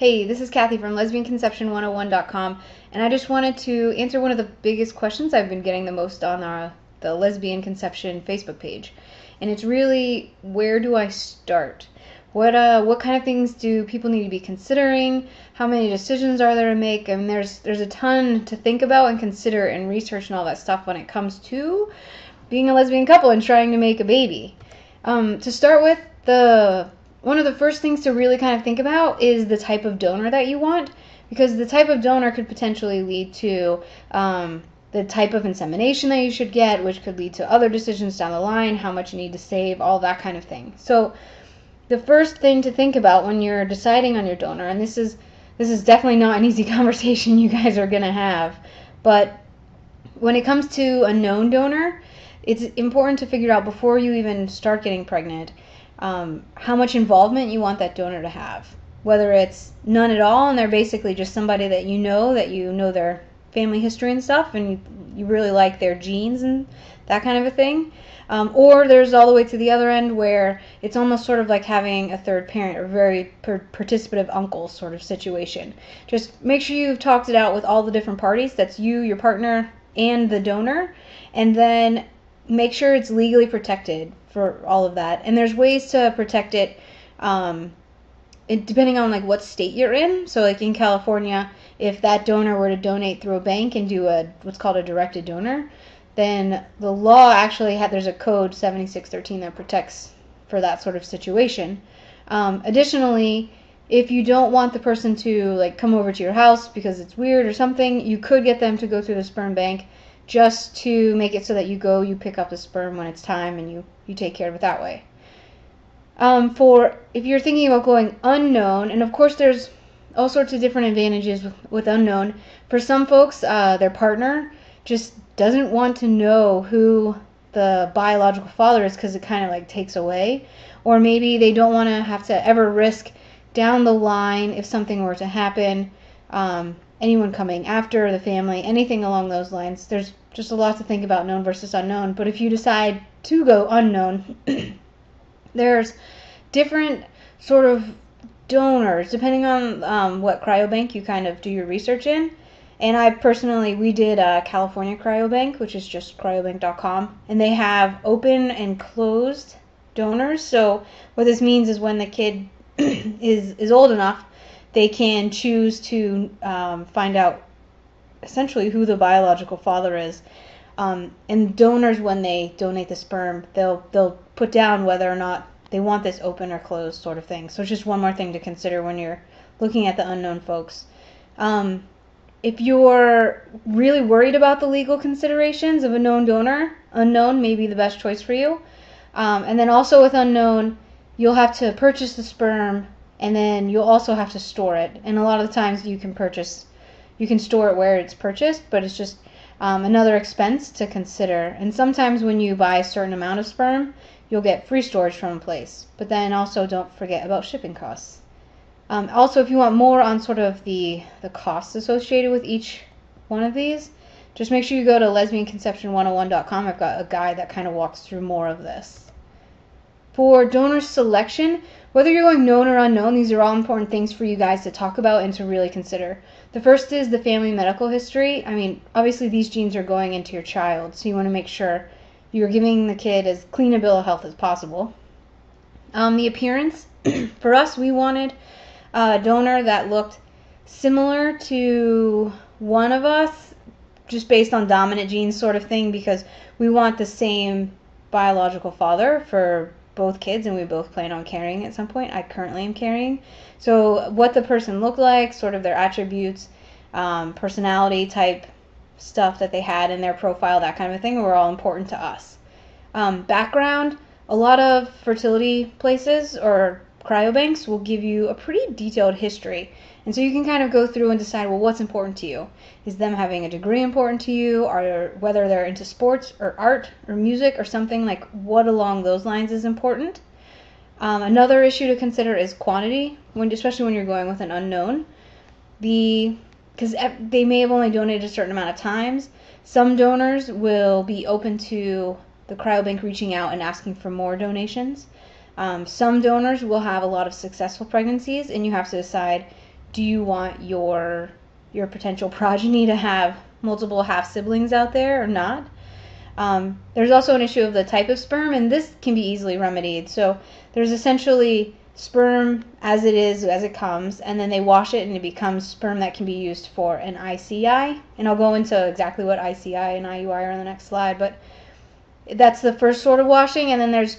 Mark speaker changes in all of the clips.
Speaker 1: Hey, this is Kathy from lesbianconception101.com, and I just wanted to answer one of the biggest questions I've been getting the most on the Lesbian Conception Facebook page. And it's really, where do I start? What kind of things do people need to be considering? How many decisions are there to make? I mean, there's a ton to think about and consider and research and all that stuff when it comes to being a lesbian couple and trying to make a baby. To start with, one of the first things to really kind of think about is the type of donor that you want, because the type of donor could potentially lead to the type of insemination that you should get, which could lead to other decisions down the line, how much you need to save, all that kind of thing. So the first thing to think about when you're deciding on your donor, and this is definitely not an easy conversation you guys are going to have, but when it comes to a known donor, it's important to figure out before you even start getting pregnant how much involvement you want that donor to have. Whether it's none at all and they're basically just somebody that you know their family history and stuff, and you really like their genes and that kind of a thing. Or there's all the way to the other end where it's almost sort of like having a third parent or very participative uncle sort of situation. Just make sure you've talked it out with all the different parties. That's you, your partner, and the donor. And then make sure it's legally protected for all of that. And there's ways to protect it depending on like what state you're in. So like in California, if that donor were to donate through a bank and do what's called a directed donor, then the law actually there's a code 7613 that protects for that sort of situation. Additionally, if you don't want the person to like come over to your house because it's weird or something, you could get them to go through the sperm bank just to make it so that you pick up the sperm when it's time and you take care of it that way. For if you're thinking about going unknown, and of course there's all sorts of different advantages with unknown. For some folks, their partner just doesn't want to know who the biological father is because it kind of like takes away, or maybe they don't want to have to ever risk down the line if something were to happen, anyone coming after the family, anything along those lines. There's just a lot to think about, known versus unknown. But if you decide to go unknown, there's different sort of donors depending on what cryobank you kind of do your research in. And we did a California cryobank, which is just cryobank.com, and they have open and closed donors. So what this means is when the kid is old enough, they can choose to find out essentially who the biological father is. And donors, when they donate the sperm, they'll put down whether or not they want this open or closed sort of thing. So it's just one more thing to consider when you're looking at the unknown folks. If you're really worried about the legal considerations of a known donor, unknown may be the best choice for you. And then also with unknown, you'll have to purchase the sperm, and then you'll also have to store it. And a lot of the times you can store it where it's purchased, but it's just another expense to consider. And sometimes when you buy a certain amount of sperm, you'll get free storage from a place. But then also don't forget about shipping costs. Also, if you want more on sort of the costs associated with each one of these, just make sure you go to lesbianconception101.com. I've got a guide that kind of walks through more of this. For donor selection, whether you're going known or unknown, these are all important things for you guys to talk about and to really consider. The first is the family medical history. I mean, obviously these genes are going into your child, so you want to make sure you're giving the kid as clean a bill of health as possible. The appearance, for us, we wanted a donor that looked similar to one of us, just based on dominant genes sort of thing, because we want the same biological father for both kids, and we both plan on carrying at some point. I currently am carrying. So what the person looked like, sort of their attributes, personality type stuff that they had in their profile, that kind of thing, were all important to us. Background, a lot of fertility places or cryobanks will give you a pretty detailed history. And so you can kind of go through and decide, well, what's important to you? Is them having a degree important to you? Or whether they're into sports or art or music or something, like what along those lines is important? Another issue to consider is quantity, especially when you're going with an unknown. Because they may have only donated a certain amount of times. Some donors will be open to the cryobank reaching out and asking for more donations. Some donors will have a lot of successful pregnancies, and you have to decide, do you want your potential progeny to have multiple half siblings out there or not? There's also an issue of the type of sperm, and this can be easily remedied. So there's essentially sperm as it is, as it comes, and then they wash it and it becomes sperm that can be used for an ICI. And I'll go into exactly what ICI and IUI are on the next slide, but that's the first sort of washing, and then there's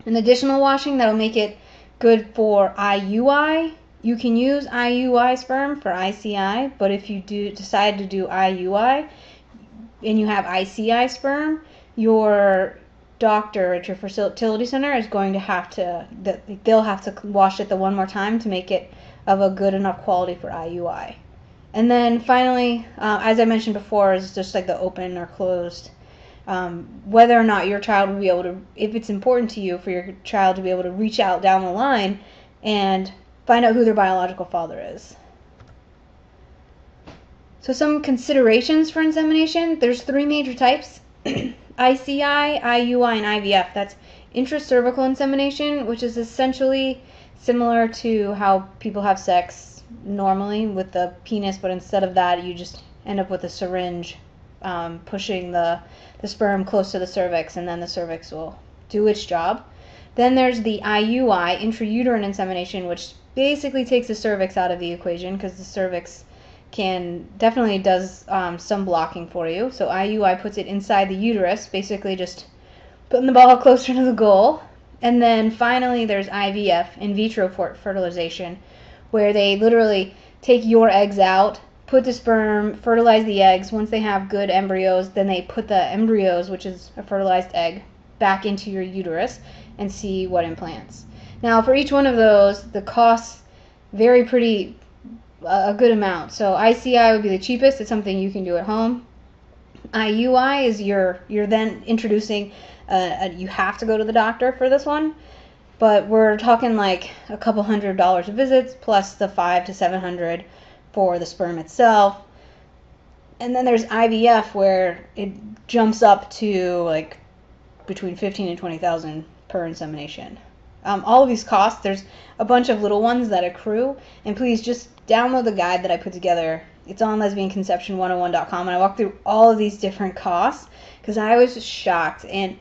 Speaker 1: an additional washing that'll make it good for IUI. You can use IUI sperm for ICI, but if you decide to do IUI and you have ICI sperm, your doctor at your fertility center is going to have to, they'll have to wash it the one more time to make it of a good enough quality for IUI. And then finally, as I mentioned before, is just like the open or closed. Whether or not your child will be able to, if it's important to you for your child to be able to reach out down the line and find out who their biological father is. So some considerations for insemination. There's 3 major types: ICI, IUI, and IVF. That's intracervical insemination, which is essentially similar to how people have sex normally with the penis, but instead of that, you just end up with a syringe pushing the sperm close to the cervix, and then the cervix will do its job. Then there's the IUI, intrauterine insemination, which basically takes the cervix out of the equation because the cervix definitely does some blocking for you. So IUI puts it inside the uterus, basically just putting the ball closer to the goal. And then finally there's IVF, in vitro fertilization, where they literally take your eggs out, put the sperm, fertilize the eggs. Once they have good embryos, then they put the embryos, which is a fertilized egg, back into your uterus and see what implants. Now for each one of those, the costs vary a good amount. So ICI would be the cheapest. It's something you can do at home. IUI is you're then introducing, you have to go to the doctor for this one, but we're talking like a couple $100 of visits plus the $500 to $700 for the sperm itself. And then there's IVF, where it jumps up to like between $15,000 and $20,000 per insemination. All of these costs, there's a bunch of little ones that accrue, and please just download the guide that I put together. It's on lesbianconception101.com, and I walk through all of these different costs because I was just shocked and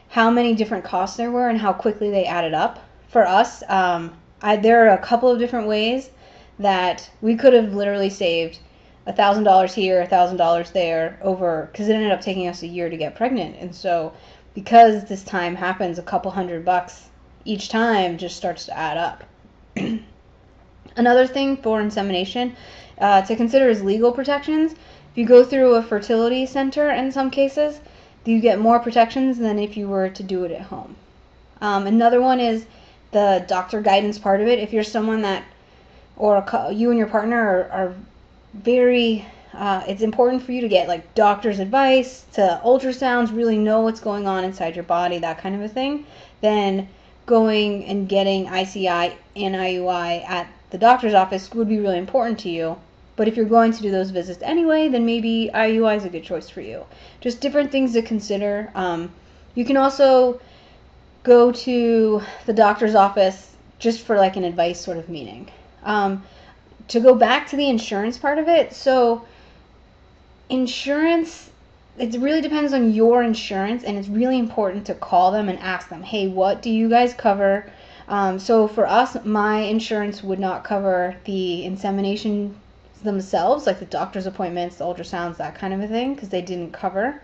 Speaker 1: how many different costs there were and how quickly they added up. For us, there are a couple of different ways that we could have literally saved $1,000 here, $1,000 there, because it ended up taking us a year to get pregnant. And so because this time happens, a couple $100 each time just starts to add up. Another thing for insemination to consider is legal protections. If you go through a fertility center, in some cases, you get more protections than if you were to do it at home. Another one is the doctor guidance part of it. If you're someone that, or you and your partner are very, it's important for you to get like doctor's advice, to ultrasounds, really know what's going on inside your body, that kind of a thing, then going and getting ICI and IUI at the doctor's office would be really important to you. But if you're going to do those visits anyway, then maybe IUI is a good choice for you. Just different things to consider. You can also go to the doctor's office just for like an advice sort of meeting. To go back to the insurance part of it, so insurance, it really depends on your insurance, and it's really important to call them and ask them, hey, what do you guys cover? So for us, my insurance would not cover the insemination themselves, like the doctor's appointments, the ultrasounds, that kind of a thing, because they didn't cover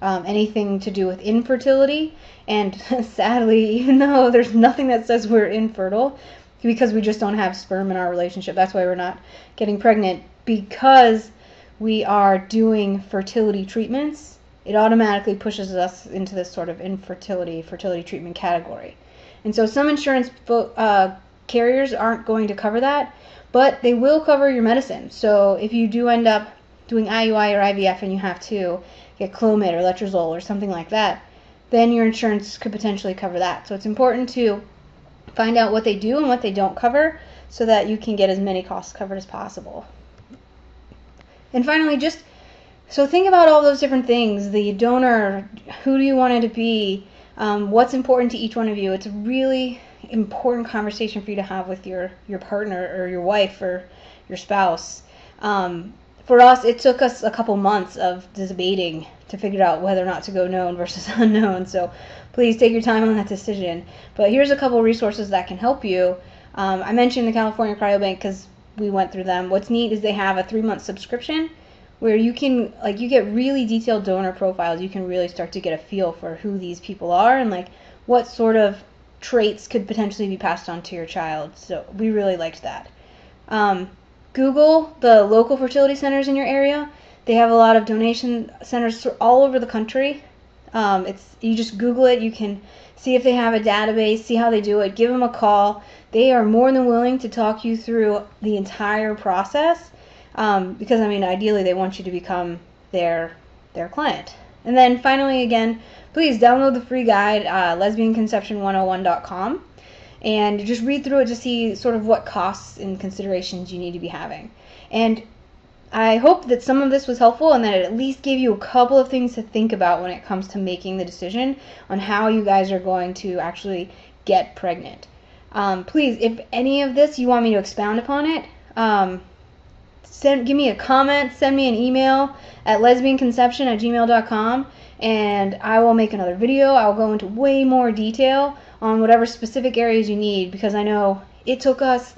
Speaker 1: anything to do with infertility. And sadly, even though there's nothing that says we're infertile, because we just don't have sperm in our relationship, that's why we're not getting pregnant, because we are doing fertility treatments, it automatically pushes us into this sort of fertility treatment category. And so some insurance carriers aren't going to cover that, but they will cover your medicine. So if you do end up doing IUI or IVF and you have to get Clomid or Letrozole or something like that, then your insurance could potentially cover that. So it's important to find out what they do and what they don't cover so that you can get as many costs covered as possible. And finally, so think about all those different things, the donor, who do you want it to be, what's important to each one of you. It's a really important conversation for you to have with your partner or your wife or your spouse. For us, it took us a couple months of debating to figure out whether or not to go known versus unknown. So please take your time on that decision. But here's a couple resources that can help you. I mentioned the California Cryobank because we went through them. What's neat is they have a 3-month subscription where you can, like, you get really detailed donor profiles. You can really start to get a feel for who these people are and like what sort of traits could potentially be passed on to your child. So we really liked that. Google the local fertility centers in your area. They have a lot of donation centers all over the country. You just Google it. You can see if they have a database, see how they do it. Give them a call. They are more than willing to talk you through the entire process because, I mean, ideally they want you to become their client. And then finally, again, please download the free guide, lesbianconception101.com. And just read through it to see sort of what costs and considerations you need to be having. And I hope that some of this was helpful and that it at least gave you a couple of things to think about when it comes to making the decision on how you guys are going to actually get pregnant. Please, if any of this you want me to expound upon it, give me a comment, send me an email at lesbianconception@gmail.com, and I will make another video. I will go into way more detail on whatever specific areas you need, because I know it took us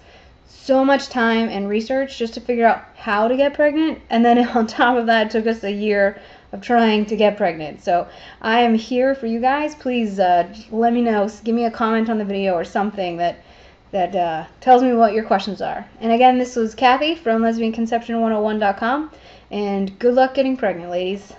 Speaker 1: so much time and research just to figure out how to get pregnant, and then on top of that it took us a year of trying to get pregnant. So I am here for you guys. Please let me know, give me a comment on the video or something that tells me what your questions are. And again, this was Kathy from lesbianconception101.com, and good luck getting pregnant, ladies.